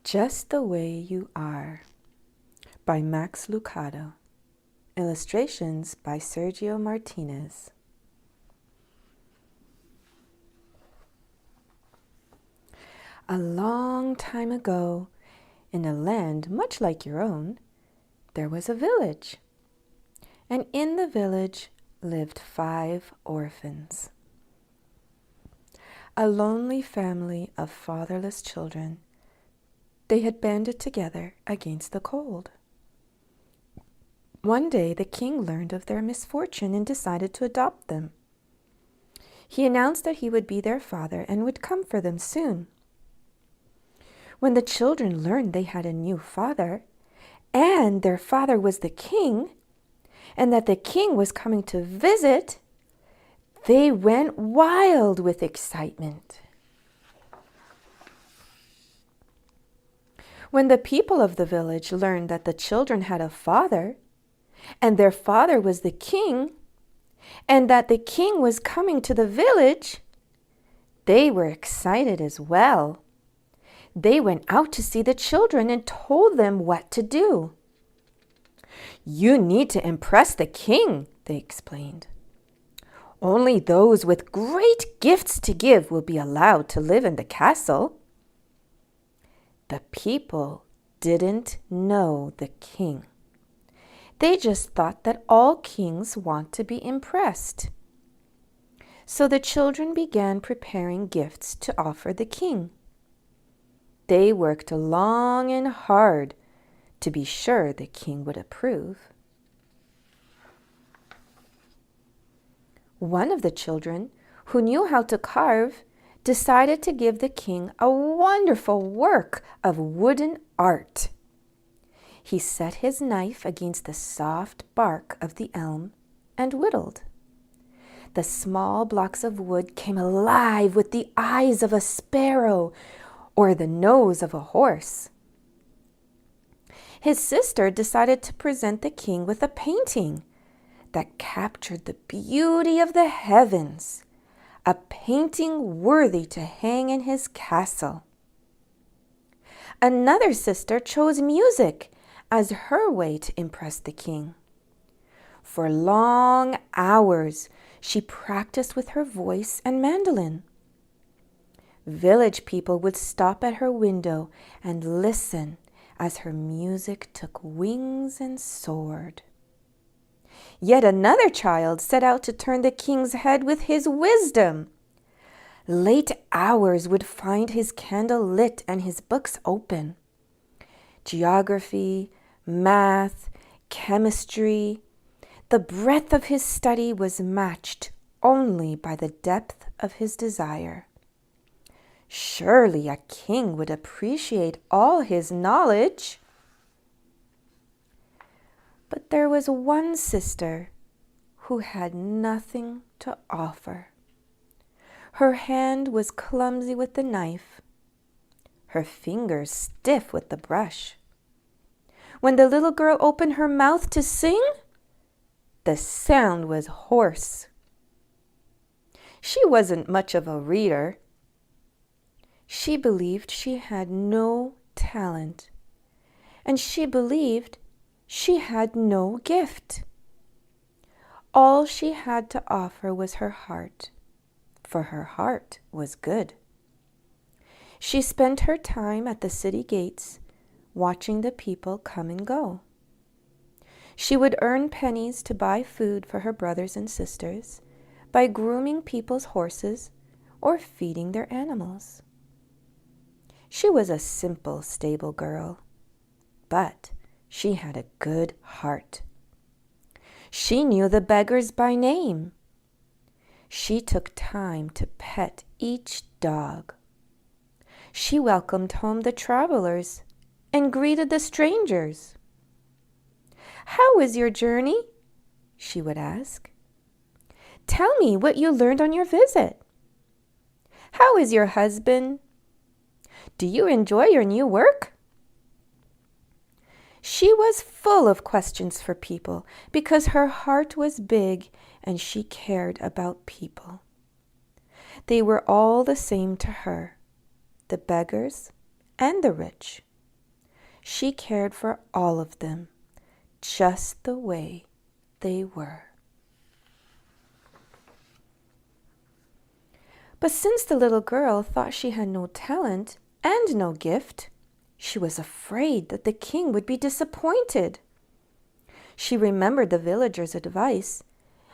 Just the Way You Are by Max Lucado. Illustrations by Sergio Martinez. A long time ago, in a land much like your own, there was a village. And in the village lived 5 orphans. A lonely family of fatherless children. They had banded together against the cold. One day the king learned of their misfortune and decided to adopt them. He announced that he would be their father and would come for them soon. When the children learned they had a new father, and their father was the king, and that the king was coming to visit, they went wild with excitement. When the people of the village learned that the children had a father, and their father was the king, and that the king was coming to the village, they were excited as well. They went out to see the children and told them what to do. "You need to impress the king," they explained. "Only those with great gifts to give will be allowed to live in the castle." The people didn't know the king. They just thought that all kings want to be impressed. So the children began preparing gifts to offer the king. They worked long and hard to be sure the king would approve. One of the children, who knew how to carve, decided to give the king a wonderful work of wooden art. He set his knife against the soft bark of the elm and whittled. The small blocks of wood came alive with the eyes of a sparrow or the nose of a horse. His sister decided to present the king with a painting that captured the beauty of the heavens, a painting worthy to hang in his castle. Another sister chose music as her way to impress the king. For long hours, she practiced with her voice and mandolin. Village people would stop at her window and listen as her music took wings and soared. Yet another child set out to turn the king's head with his wisdom. Late hours would find his candle lit and his books open. Geography, math, chemistry. The breadth of his study was matched only by the depth of his desire. Surely a king would appreciate all his knowledge. But there was one sister who had nothing to offer. Her hand was clumsy with the knife, her fingers stiff with the brush. When the little girl opened her mouth to sing, the sound was hoarse. She wasn't much of a reader. She believed she had no talent, and she believed she had no gift. All she had to offer was her heart, for her heart was good. She spent her time at the city gates, watching the people come and go. She would earn pennies to buy food for her brothers and sisters by grooming people's horses or feeding their animals. She was a simple, stable girl, but she had a good heart. She knew the beggars by name. She took time to pet each dog. She welcomed home the travelers and greeted the strangers. "How was your journey?" she would ask. "Tell me what you learned on your visit. How is your husband? Do you enjoy your new work?" She was full of questions for people because her heart was big and she cared about people. They were all the same to her, the beggars and the rich. She cared for all of them, just the way they were. But since the little girl thought she had no talent and no gift, she was afraid that the king would be disappointed. She remembered the villagers' advice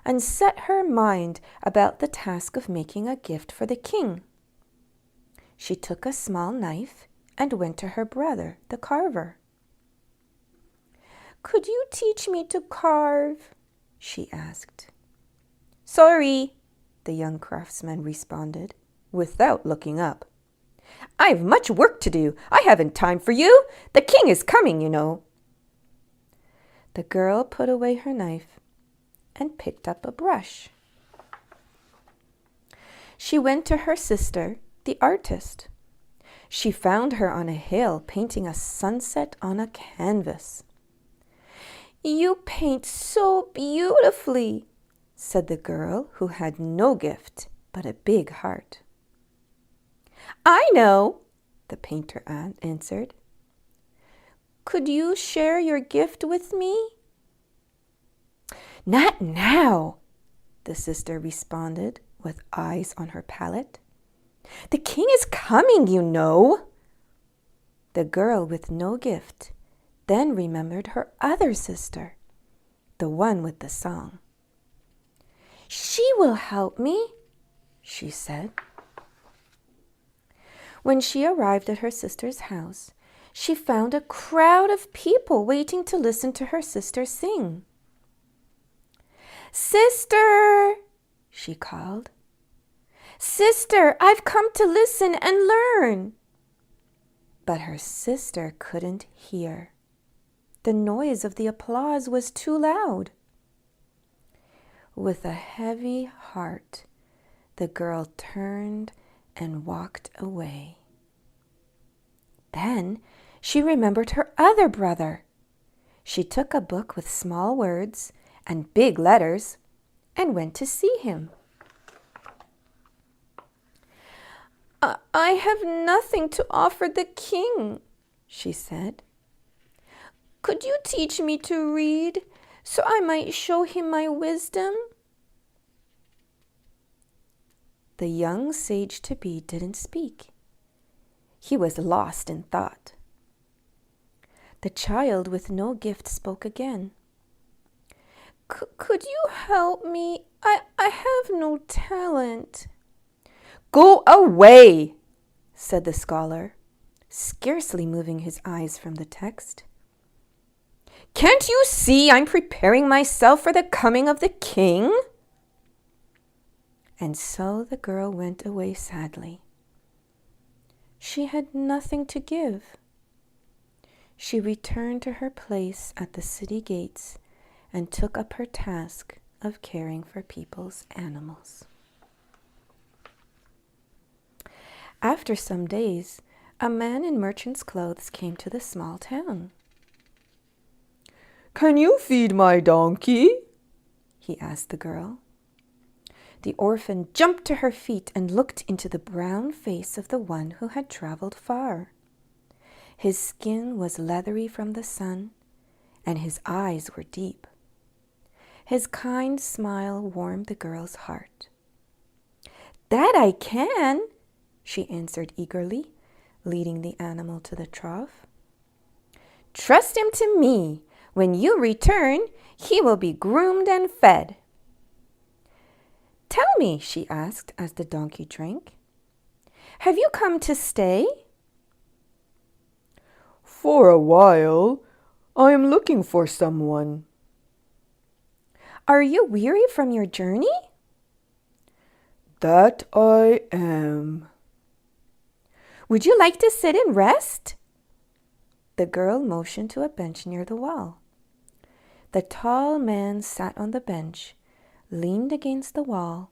and set her mind about the task of making a gift for the king. She took a small knife and went to her brother, the carver. "Could you teach me to carve?" she asked. "Sorry," the young craftsman responded, without looking up. "I've much work to do. I haven't time for you. The king is coming, you know." The girl put away her knife and picked up a brush. She went to her sister, the artist. She found her on a hill painting a sunset on a canvas. "You paint so beautifully," said the girl, who had no gift but a big heart. "I know," the painter answered. "Could you share your gift with me?" "Not now," the sister responded, with eyes on her palette. "The king is coming, you know." The girl with no gift then remembered her other sister, the one with the song. "She will help me," she said. When she arrived at her sister's house, she found a crowd of people waiting to listen to her sister sing. "Sister," she called. "Sister, I've come to listen and learn." But her sister couldn't hear. The noise of the applause was too loud. With a heavy heart, the girl turned and walked away. Then she remembered her other brother. She took a book with small words and big letters and went to see him. "I have nothing to offer the king," she said. "Could you teach me to read so I might show him my wisdom?" The young sage-to-be didn't speak. He was lost in thought. The child with no gift spoke again. Could you help me? I have no talent." "Go away," said the scholar, scarcely moving his eyes from the text. "Can't you see I'm preparing myself for the coming of the king?" And so the girl went away sadly. She had nothing to give. She returned to her place at the city gates and took up her task of caring for people's animals. After some days, a man in merchant's clothes came to the small town. "Can you feed my donkey?" he asked the girl. The orphan jumped to her feet and looked into the brown face of the one who had traveled far. His skin was leathery from the sun, and his eyes were deep. His kind smile warmed the girl's heart. "That I can," she answered eagerly, leading the animal to the trough. "Trust him to me. When you return, he will be groomed and fed." "Tell me," she asked as the donkey drank, "have you come to stay?" "For a while. I am looking for someone." "Are you weary from your journey?" "That I am." "Would you like to sit and rest?" The girl motioned to a bench near the wall. The tall man sat on the bench, leaned against the wall,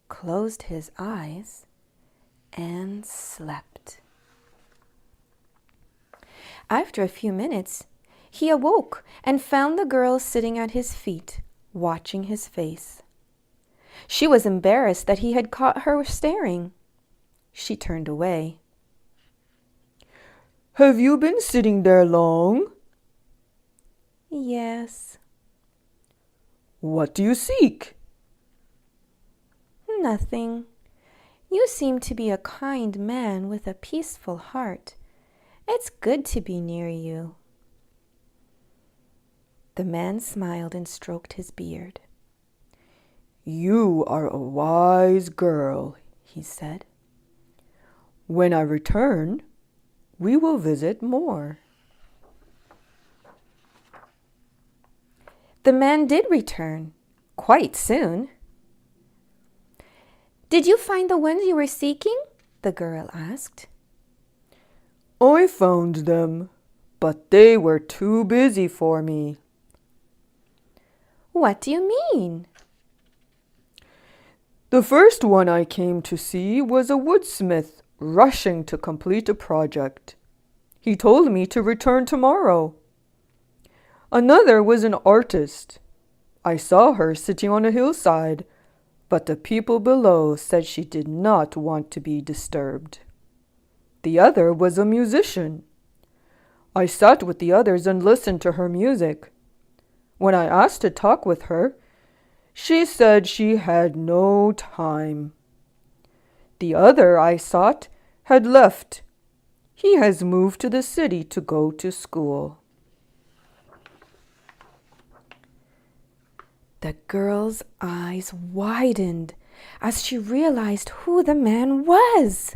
closed his eyes, and slept. After a few minutes, he awoke and found the girl sitting at his feet, watching his face. She was embarrassed that he had caught her staring. She turned away. Have you been sitting there long? Yes. What do you seek? Nothing. You seem to be a kind man with a peaceful heart. It's good to be near you. The man smiled and stroked his beard. You are a wise girl, he said. When I return, we will visit more. The man did return, quite soon. Did you find the ones you were seeking? The girl asked. I found them, but they were too busy for me. What do you mean? The first one I came to see was a woodsmith rushing to complete a project. He told me to return tomorrow. Another was an artist. I saw her sitting on a hillside, but the people below said she did not want to be disturbed. The other was a musician. I sat with the others and listened to her music. When I asked to talk with her, she said she had no time. The other I sought had left. He has moved to the city to go to school. The girl's eyes widened as she realized who the man was.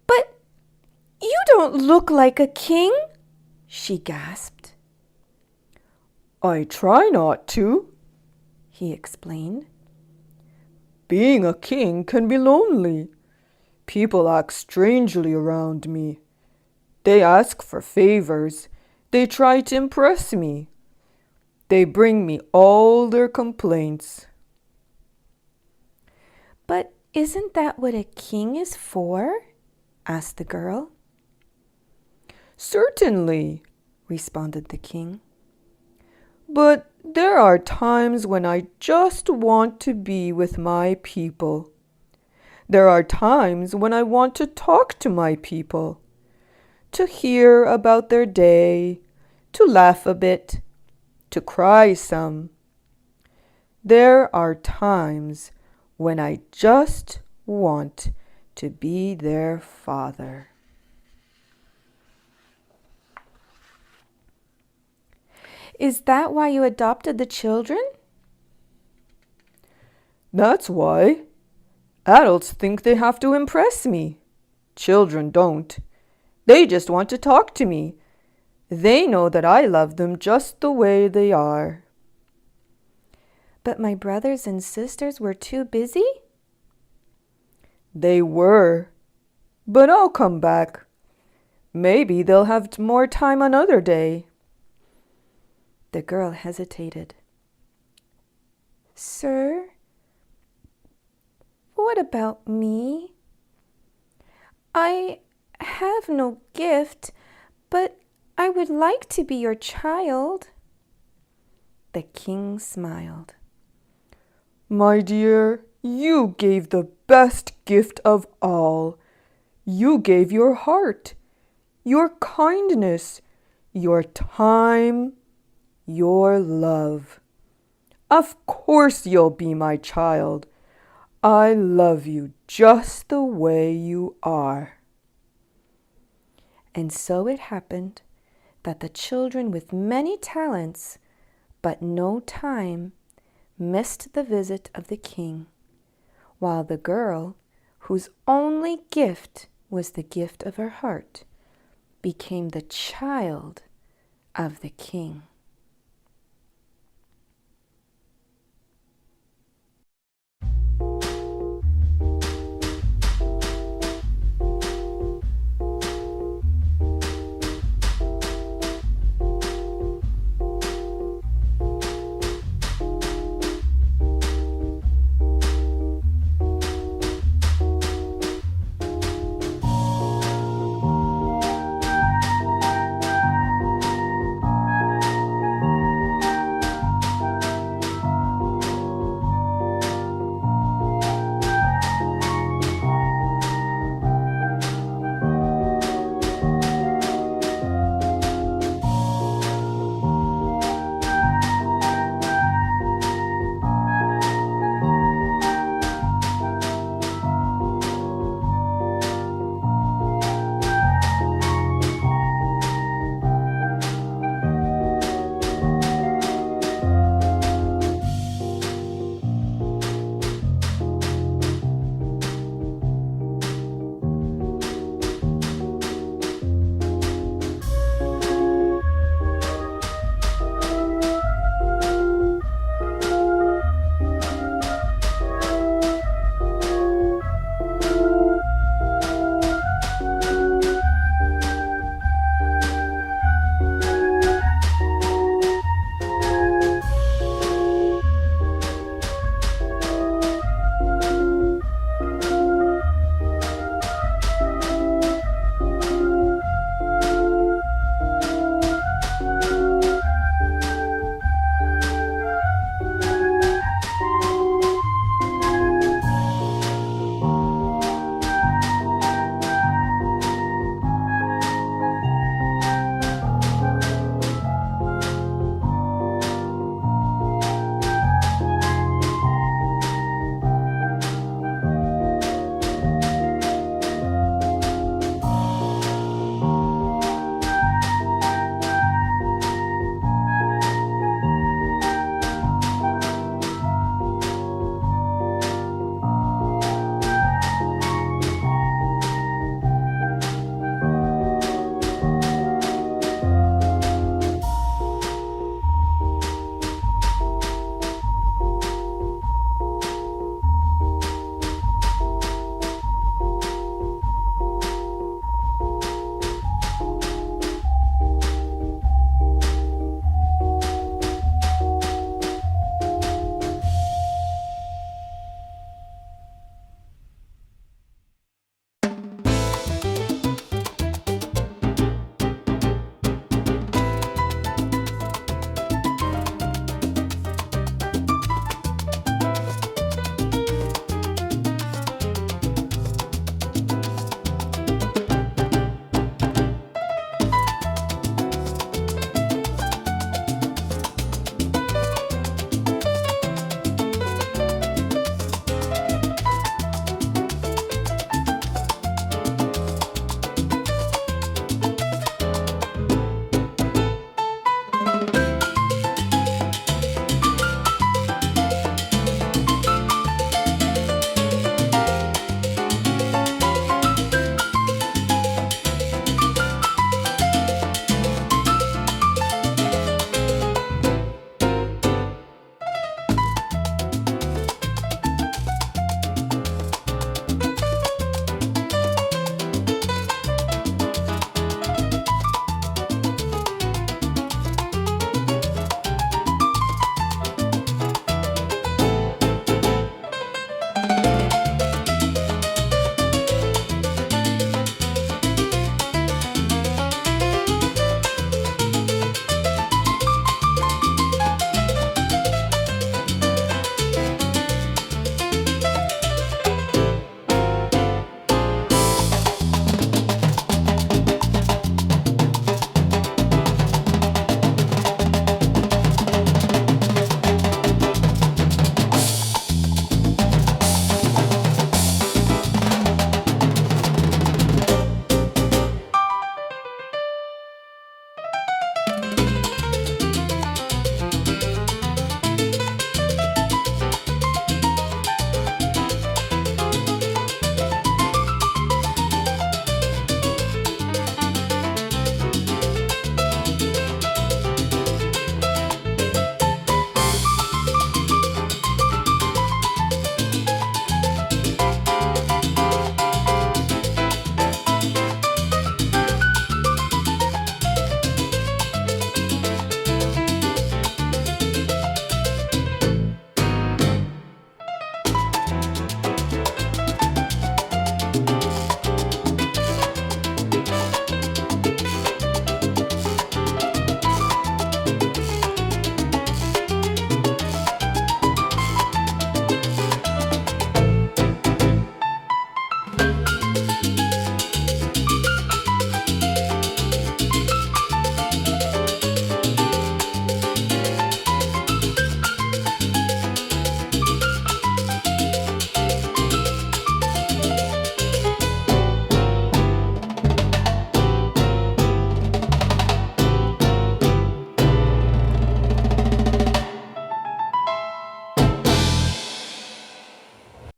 But you don't look like a king, she gasped. I try not to, he explained. Being a king can be lonely. People act strangely around me. They ask for favors. They try to impress me. They bring me all their complaints. But isn't that what a king is for? Asked the girl. Certainly, responded the king. But there are times when I just want to be with my people. There are times when I want to talk to my people, to hear about their day, to laugh a bit, to cry some. There are times when I just want to be their father. Is that why you adopted the children? That's why. Adults think they have to impress me. Children don't. They just want to talk to me. They know that I love them just the way they are. But my brothers and sisters were too busy? They were. But I'll come back. Maybe they'll have more time another day. The girl hesitated. Sir, what about me? I have no gift, but I would like to be your child. The king smiled. My dear, you gave the best gift of all. You gave your heart, your kindness, your time, your love. Of course you'll be my child. I love you just the way you are. And so it happened that the children with many talents, but no time, missed the visit of the king, while the girl, whose only gift was the gift of her heart, became the child of the king.